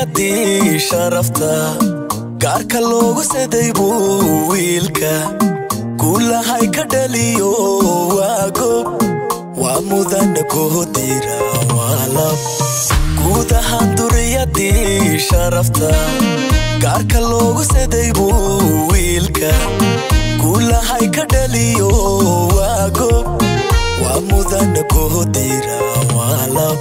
duriyadii sharafta gaarka loogu sadaybu wiilka kuulahay ka dhaliyo waago waa mudana koodira waalab guud ahaan duriyadii sharafta gaarka loogu sadaybu wiilka kuulahay ka dhaliyo waago waa mudana koodira waalab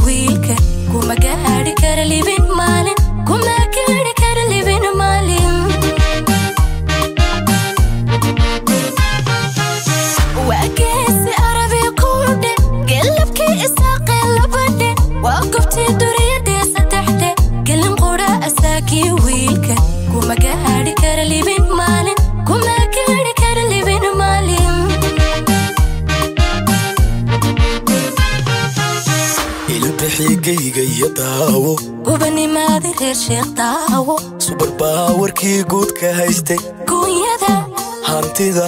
wiilka kuma gaari kara libin maalin kuma gaari kara libin maalin waagesi arabi kude galabki isaaqe labade waa gobti duriyadii saddexde galin qura asaaki wiilka kuma gaari kara libin maalin kuma gaari kara libin maalin ilbixigayga yadaawo gubani maadi reer sheekh daawo super power kii guud ka haystay kunyada hantida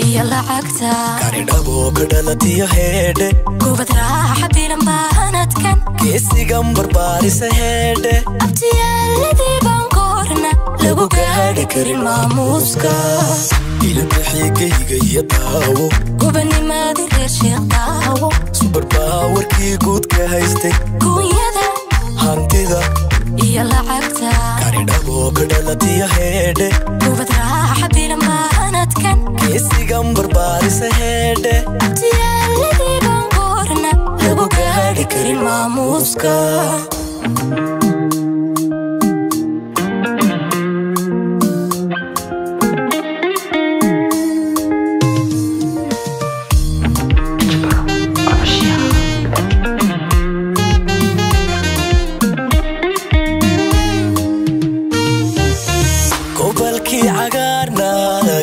iyo lacagta kari dhabo ka dhalatiyo heedhe gubad raaxa bilan baahanadkan geesigan barbaarisa heedhe abtiyaaladii baan koorna lagu gaadhi karin maamuuska ilbixigayga yadaawo gubani maadi reer sheekh daawo super power kii guud ka haystay kunyada hantida iyo lacagta kari dhabo ka dhalatiyo heedhe gubad raaxa bilan baahanadkan geesigan barbaarisa heedhe abtiyaaladii baan koorna lagu gaadhi karin maamuuska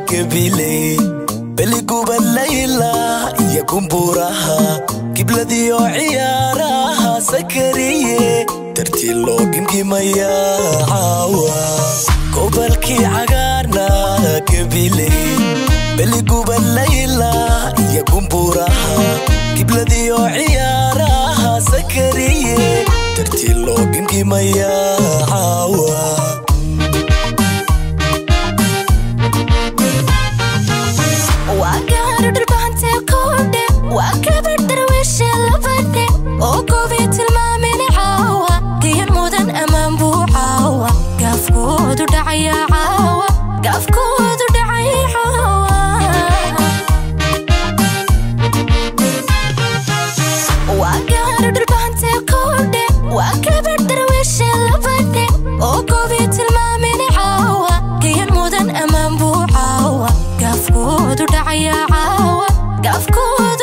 كبيلي بلي قبل ليلة يكون بوراها قبلدي وعيارها سكرية ترتيلو قنكي ميا عاوا قبل كي عقارنا كبيلي بلي قبل ليلة يكون بوراها قبلدي وعيارها سكرية ترتيلو قنكي ميا عاوا وكبر درويش اللبنة وقوبيت المامن عاوة كيان مودن أمام بو عاوة قافكود ودعي عاوة قافكود ودعي عاوة وكبر دربان تكودة وكبر درويش اللبنة وقوبيت المامن عاوة كيان مودن أمام بو عاوة قافكود ودعي عاوة قافكود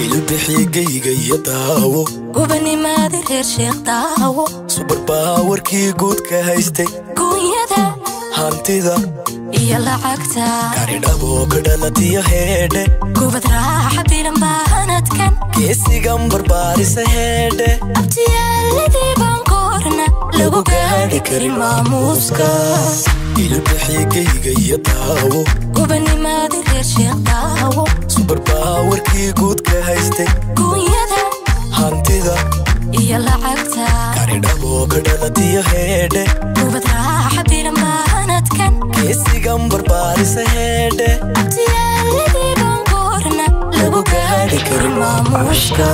ilbixigayga yadaawo gubani maadi reer sheekh daawo super power kii guud ka haystay kunyada hantida iyo lacagta kari dhabo ka dhalatiyo heedhe gubad raaxa bilan baahanadkan geesigan barbaarisa heedhe abtiyaaladii baan koorna lagu gaadhi karin maamuuska ilbixigayga yadaawo gubani maadi reer sheekh daawo super power kii guud ka haystay kunyada hantida iyo lacagta kari dhabo ka dhalatiyo heedhe gubad raaxa bilan baahanadkan geesigan barbaarisa heedhe abtiyaaladii baan koorna lagu gaadhi karin maamuuska